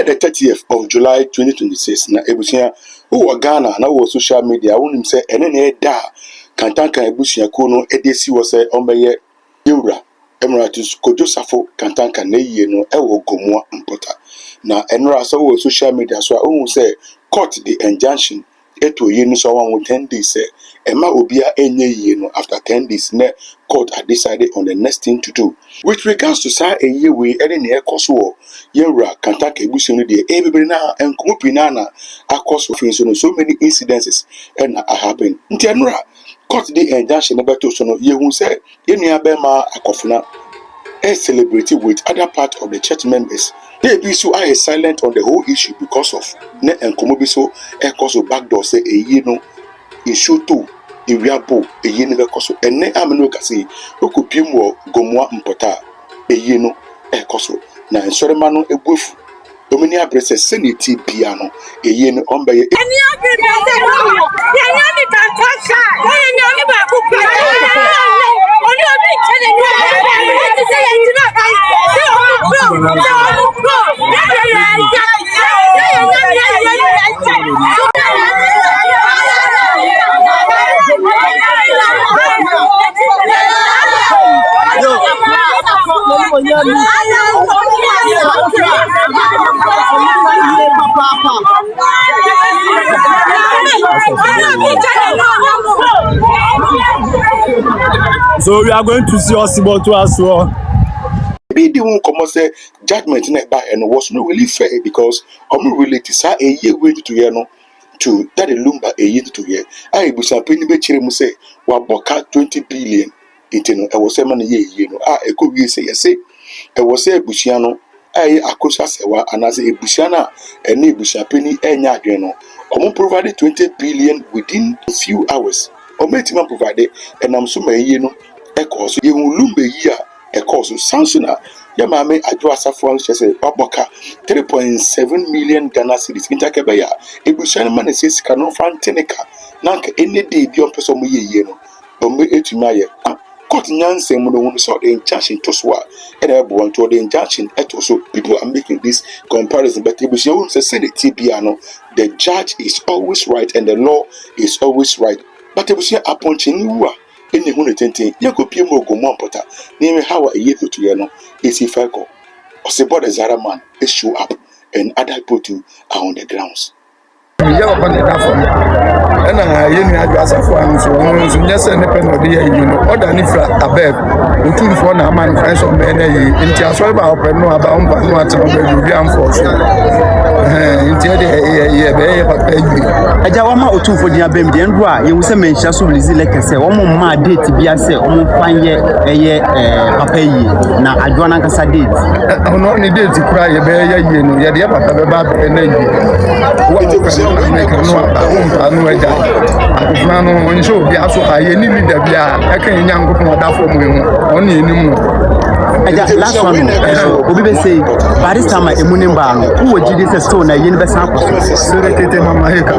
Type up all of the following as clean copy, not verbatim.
the 30th of July 2026 na ebusia wo Ghana na wo social media wonim se ene na eda kantankan ebusia ko no edesi wo se omeye Yewura Emiratus Kojo Safo kantankan na yie no ewo Gomoa Mpota na enra so wo social media so a se court the injunction eto yie no so 10 days Emma Obia enye yie no after 10 days ne court had decided on the next thing to do with regards to say a year we any near koso Yewura kantaka ebusia no de ebebe na enkomo pina na akoso so many incidences and happen nti enra court the injunction nebeto so no yehu say enua be ma akofuna celebrate with other part of the church members. They be so are silent on the whole issue because of ne enkomo bi so ekoso backdoor say eyi no issue to ewiabo eyi ne bekoso enne ameno kase okopiem wo Gomoa Mpota eyi no ekoso na ensorema no egufu omini abrese seneti bia no eyi no ombaye eni abrese ya ni kantasha eni oni ba ku pa oni obi chene ni ati se ya ti na kai se o pro So we are going to see Osibontu as well. Maybe won't come say judgment in by and was not really fair because I'm really to say a year wait to hear no to that lumba a year to hear. I was a penny betray say what boka 20 billion into I was a man ye no I could be say yes I was a Bushiano I akosa sewa and as a Bushana and a Busha penny enya greno or provided 20 billion within a few hours or made him provided and I'm so may you know echoes you lumbe year echoes Sansuna Yamame Adwasa France say Oboka 3.7 million Ghana cedis interkebeya a Bushana man says cannot find Teneka Nanka any day beyond person ye no or me etumaye court nyanse muno so the injunction to swa and everyone to the injunction also people are making this comparison but Bushana say the TBano the judge is always right and the law is always right but Bushana upon Chinua in the 110 Yakopim Gomoa Mpota name how a year to Yano is if I go or say body Zara man is show up and other people are on the grounds. And I just a friend, so yes, and depend you know, other than if a bed, who took for a man, friends of many in Tiaswa open no about what's on the Viam force. Ajawama otu for the abem the endwa you say mention so lizi like say omo ma date bia say omo fanye eye papa yi na adwana kasa date no ni date kura ye be ye no ye de papa be ba be na yi what to make no anu eja akufuna no nso bia so aye ni leader bia aka nyankopon oda for mu on ni enim Aja last one obi be say by this time emunimba no wo gidi say so na yin be san ko so rekete mama heka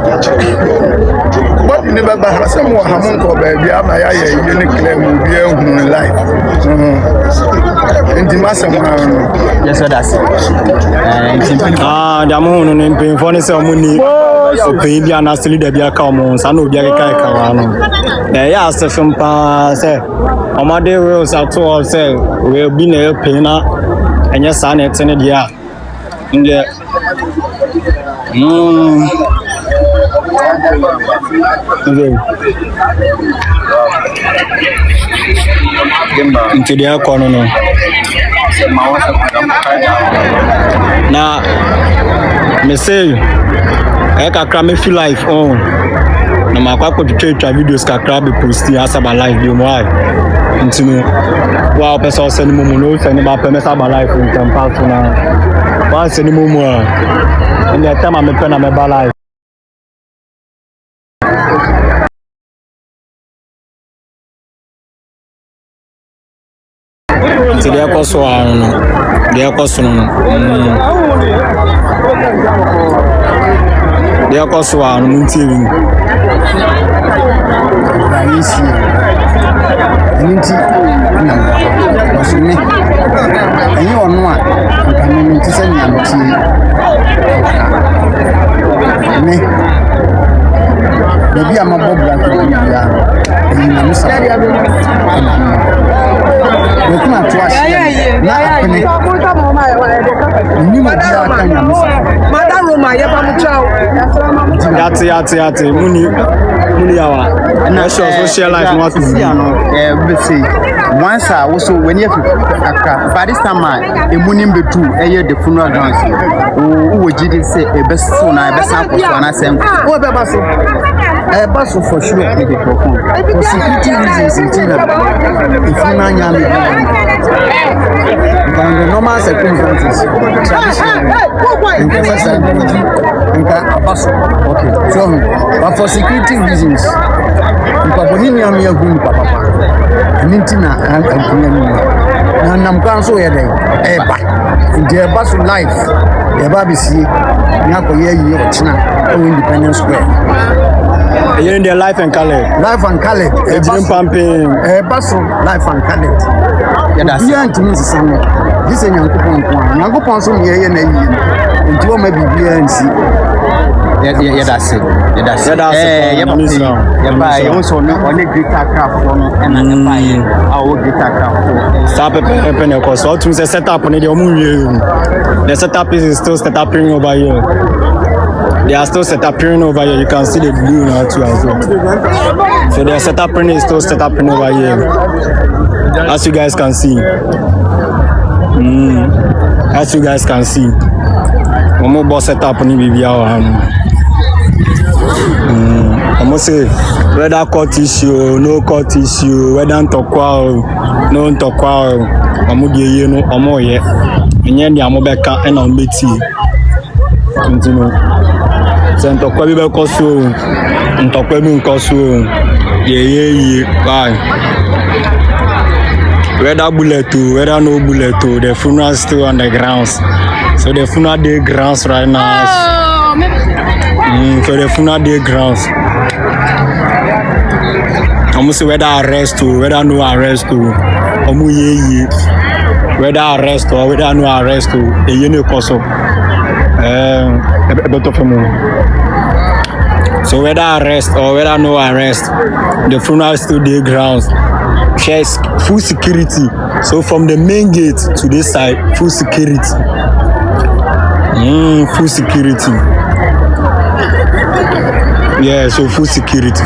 but never ba some wa hamon ko ba bia ma ya ye ni claim bi ehun life ndi masam yes that's damu no mpin for ne say omuni so pay bia na still dey bia ka omo sa na obi aka ka wa no ya asefim pa say omade rules at all say we be na pay na enya sa na etene dia nde into their corner no na me say I kakra me feel life on na makwa ko twa videos kakra be post asaba live bi mo ai ntino wa person send mo no send ba pe me asaba live in campus na wa send mo mo and the time me pe na me ba live ti dia ko so no dia ko so no dia ko so no ntiri Raisi nti na wasuni ayi onu a nka me nti se nyamti na to ahye na apene ni ma dia kan ya misa Madam Roma ye ba mu chao. Yate muni yawa na social life no to see no we say once I also when you aka by this time emuni mbetu eye the funeral grounds wo jide say e be so na e be san ko na sem Wo be ba so. basso for sure play the microphone for security reasons in China if you na nya me in the normal circumstances traditional nka basso okay so but for security reasons nka boni nya me agu papa nintina na nam kan so ye dey eba the basso life eba be see na ko ye yi o China o Independence Square. You're in their life and color. Life and color. Dream pumping. Basso, life and color. That's it. This is Yankupon, so near and you may be here and see. Yeah, that's it. Yeah, also on the guitar craft and I'm buying our guitar craft. Stop it, because all to set up on the movie. The setup is still set up over here. They are still set up over here. You can see the blue now too as well. So their setup is still set up over here, as you guys can see. As you guys can see, one more boss setup on the I'm gonna say whether cut issue, no cut issue, whether tokwa, no tokwa. I'm gonna give you no more yet. And then I'm gonna back and I'm betting. Continue. Ntokwa bi be koso ntokwa bi nkoso ye bye whether bullet to whether no bullet to the funeral still on the grounds, so the funeral day grounds right now. So the funeral day grounds almost whether arrest to whether no arrest to ye whether arrest or whether no arrest to ye no koso so whether arrest or whether no arrest, the funeral still day grounds. There's full security. So from the main gate to this side, full security. Full security. Yeah, so full security.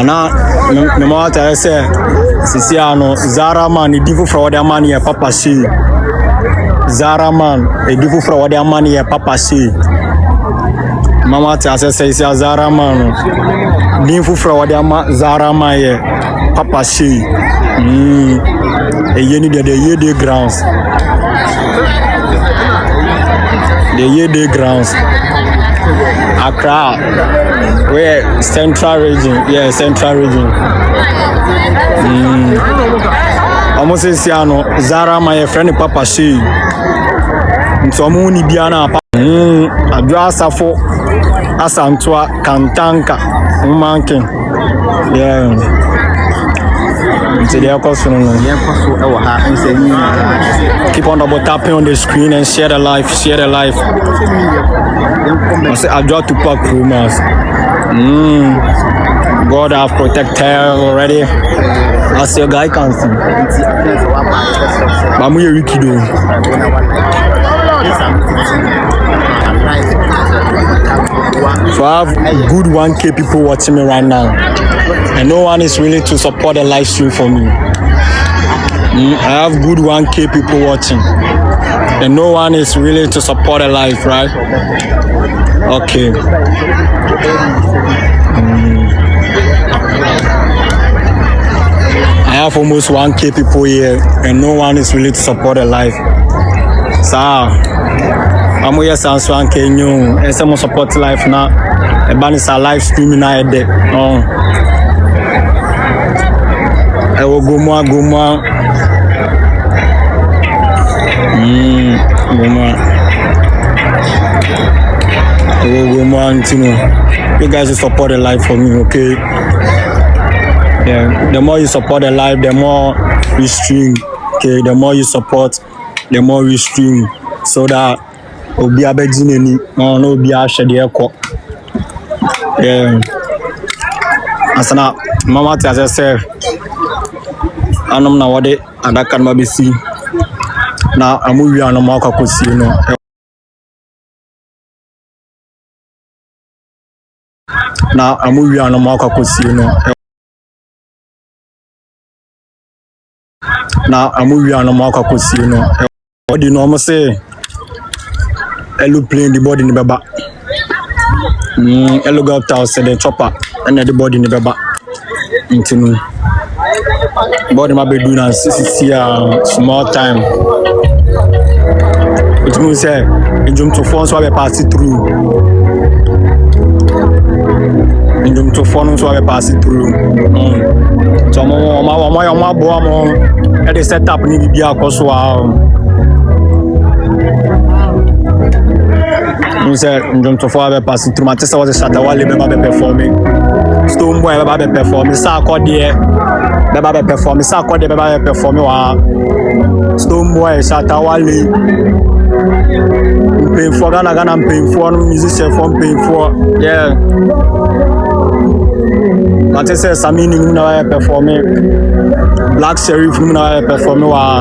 Now, no matter I say, Sisiano, Zara man, the devil for the money, Papa she. Zara man, a devil for the money, Papa she. Mama Tasa says, Zara man, devil for the Zara man, Papa she. A yeni de year day grounds. The year day grounds. Accra, where central region, yeah, central region. Almost Siano, Zara, my friend Papa She. So Muni Biana, Adrasa for Asantua, Kantanka, Mankin. Yeah. Keep on double tapping on the screen and share the life, I say I draw to park rumors. God have protected her already. As your guy can see. Mamu ye wikido. So I have good 1K people watching me right now, and no one is willing to support the live stream for me. I have good 1K people watching, and no one is willing to support the live, right? Okay. I have almost 1K people here, and no one is willing to support the live. So I'm here sans 1K new, and someone support life now. A ban is a live streaming now. I will go more. You guys will support the live for me, okay? Yeah, the more you support the live, the more we stream. Okay, the more you support, the more we stream. So that Obi Abedineni, no Obi Ashedi Eko. Yeah. Asana, Mama Tia said, anom na wɔde adaka no ma bɛsi na amu wi anom akɔ akɔsie no na amu wi anom akɔ akɔsie no na amu wi anom akɔ akɔsie no wɔde no ɔmo sɛ aeroplane the body ni bɛba helicopter sɛ the chopper ɛna the body ni bɛba nti no body ma bɛdu na sisi small time it means say ndwomtofoɔ nso abɛ pass through ndwomtofoɔ no nso abɛ pass through so ɔmo aboa mo ɛde set up ni bibi akɔ so Nse ndwomtofoɔ abɛ pass through mate sɛ wɔde Shatta Wale bɛba bɛ performing Stonebwoy bɛba bɛ performing saa akɔdeɛ bɛba bɛ performing saa akɔdeɛ bɛba bɛ performing wa Stonebwoy Shatta Wale mpanyinfoɔ Ghana mpanyinfoɔ no musicianfoɔ mpanyinfoɔ yeah mate sɛ Samini no na bɛ performing Black Sheriff no na bɛ performing wa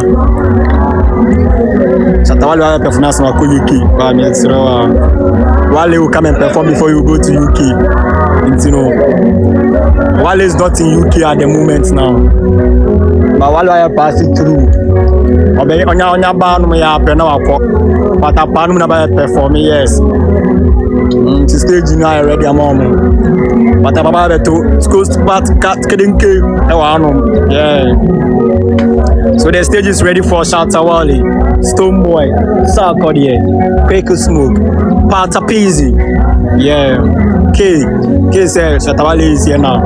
Shatta Wale bɛ performing as na kɔ UK wa mi ɛsrɛ wa Wale will come and perform before you go to UK. You know, Wale is not in UK at the moment now. But Wale will pass it through. Obe onya ba no ya pe na wakọ. But apa no na ba perform yes. To stage now ready among. But apa ba to school part cat kedinke e wa anu. Yeah. So the stage is ready for Shatta Wale, Stonebwoy, Sarkodie, Quaker Smoke, Pata Peasy. Yeah. K said Shatta Wale is here now.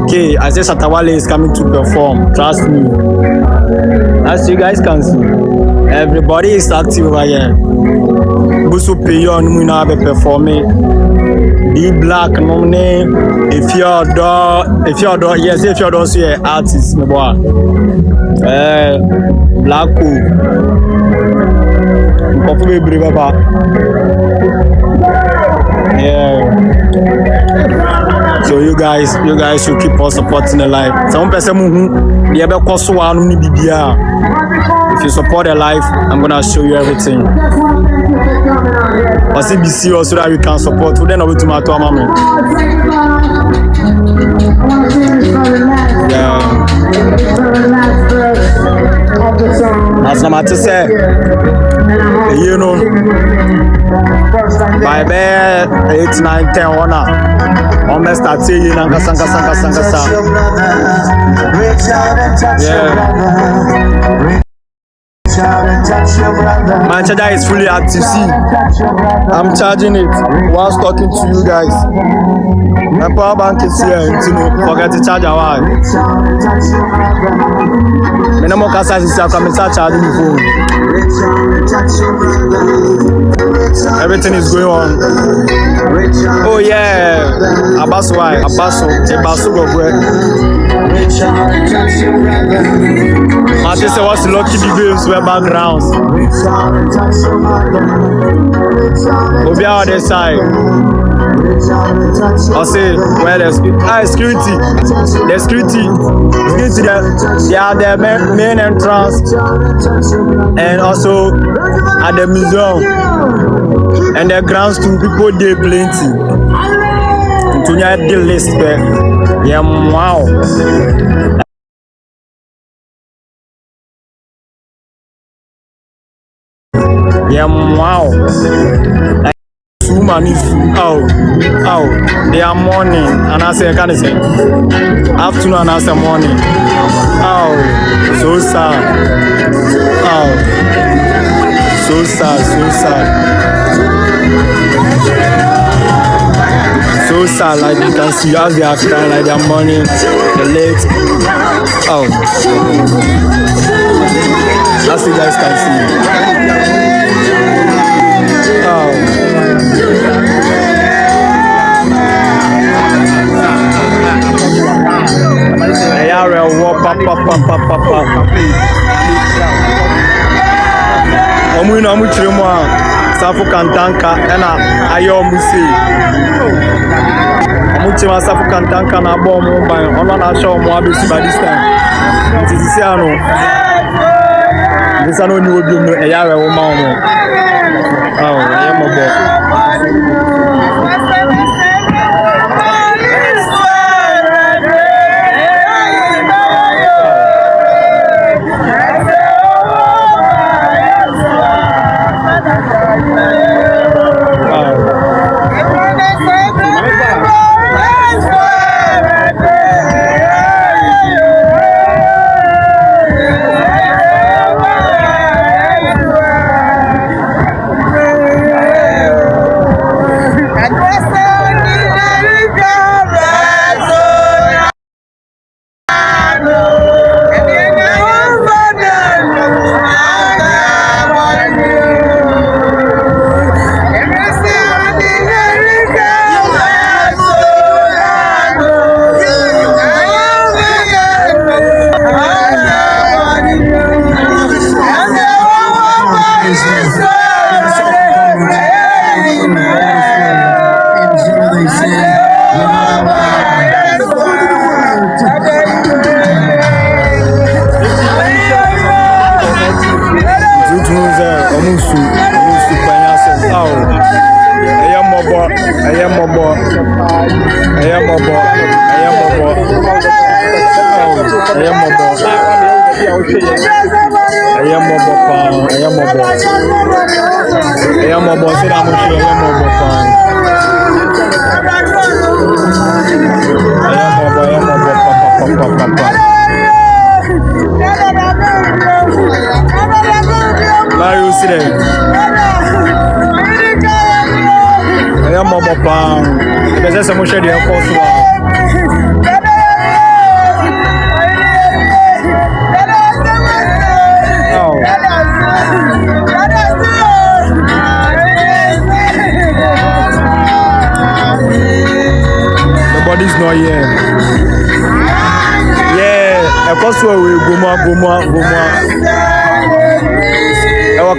K, I say Shatta Wale is coming to perform. Trust me. As you guys can see, everybody is active over here. Busu Peyon Muna be performing. D Black nominee. If you're yes, if you're also an artist, my boy. Blacko. Kofi be baba. Yeah. So you guys should keep on supporting the life. Some person who the ebe koso wa no ni bibia. If you support the life, I'm gonna show you everything. But be serious so that we can support. We then over to my mama. Yeah. As I'm to say, you know, by bed 8, 9, 10, 1 on start saying Sanga. Yeah. My charger is fully active. See, I'm charging it whilst talking to you guys. My power bank is here. Forget to charge our wire. My number of customers is coming to charging the phone. Everything is going on. Oh yeah, Abaso go go. I just say what's lucky the games were backgrounds. Obi on the side. I say where the security. The security they are the main entrance and also at the museum and the grounds too. People they plenty. To the list there. Yeah, wow. Yeah, wow. Like, woman is they are morning and I say I can't say afternoon and I say morning. So sad. So sad. So sad, like you can see as they are crying, like they are mourning the late. As you guys can see. Omu chirimo Safu Kantanka ena ayo musi. Omu chima Safu Kantanka na bo mu ban. Ono na show mu abisi by this time. Sisi ano. This ano ni obi no e ya wo ma wo. Oh, e mo bo.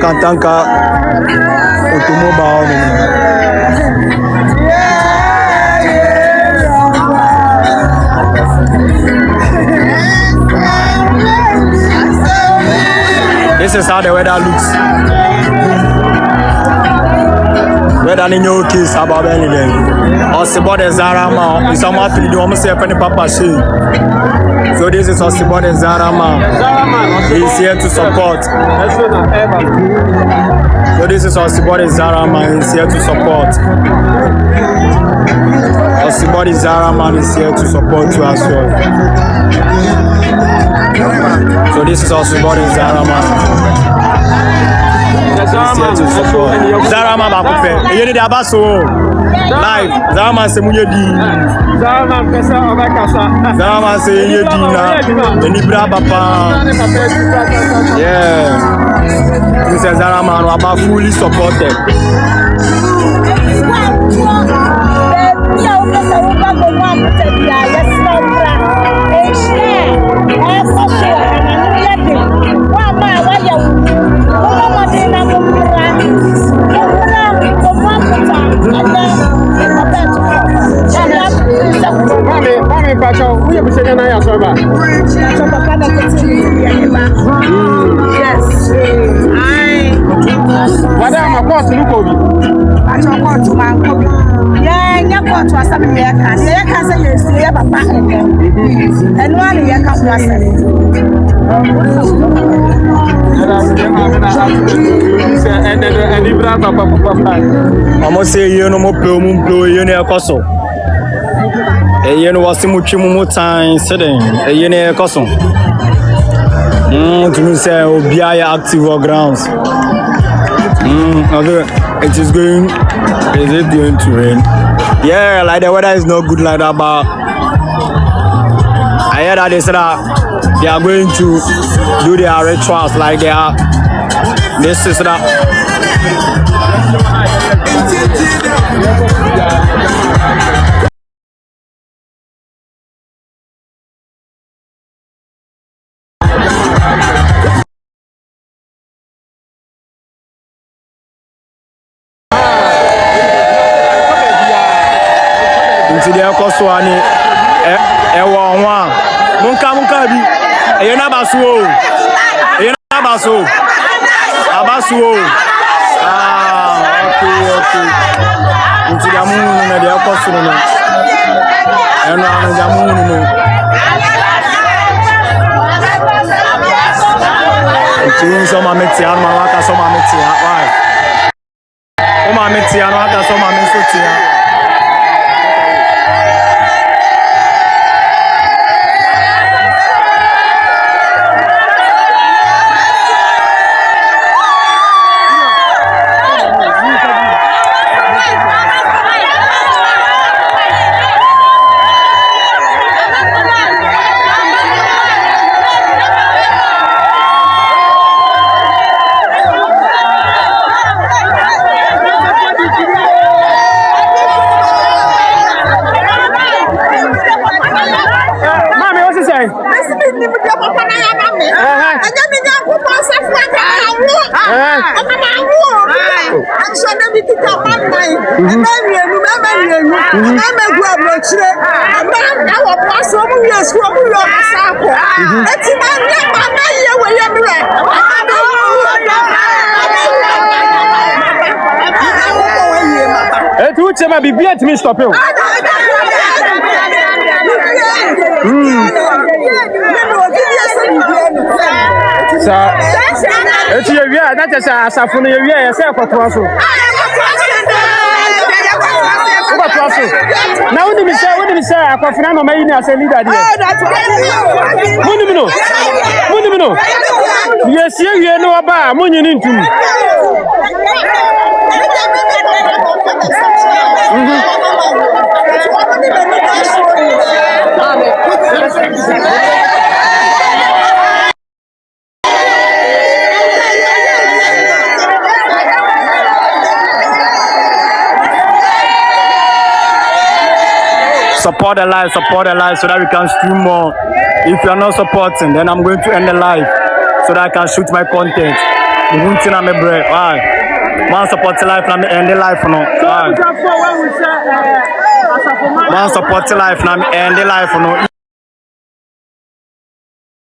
Kantanka automobile This is how the weather looks. Weather in your case about anything. Osibode Zarama is someone to do almost a penny papa she. So this is Osibode Zarama. He is here to support. So this is Osibode Zarama. He is here to support. Osibode Zarama is here to support you as well. So this is Osibode Zarama. Zarama bakupe. Yeni de abaso live. Zarama se munye di. Zarama pesa obakasa. Zarama se yenye di na. Eni bra papa. Yeah. This is Zarama no aba fully supported. Amo se yeno mo plo yeno ekoso. Yeno wasimuchi mu time sitting. Yeno ekoso. To say obia active or grounds. It is going. Is it going to rain? Yeah, like the weather is not good like that, but I heard that they said that they are going to do their rituals like they are. This is that. Nti de akoswani ewo nwa munka bi You're not Basuo. You're not Basu. Abasuo. Okay. Into the moon and the apostle. And on the moon. It's some Amitia, Mawaka, some Amitia. Why? Amitia, Mawaka, some Amitia. Be at me stop you. It's your year, that is a saffron year, a self apostle. Now, when you say, I can find my as a leader. Yes, you know about money into me. Support the live so that we can stream more. If you are not supporting, then I'm going to end the live so that I can shoot my content. Man support the life, and end the life no. Man support the life, and end the life no.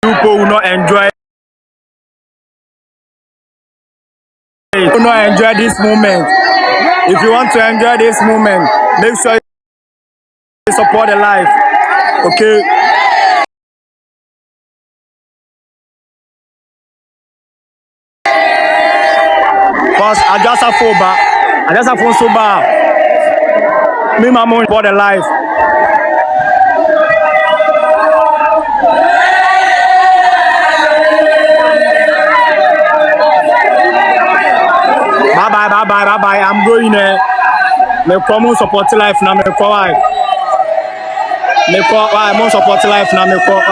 People will not enjoy. Will not enjoy this moment. If you want to enjoy this moment, make sure you support the life. Okay. Because I just have phone so bad. Me, my mom for the life. Bye. I'm going there. Me come support life now. Me call. Me support life now. Me call.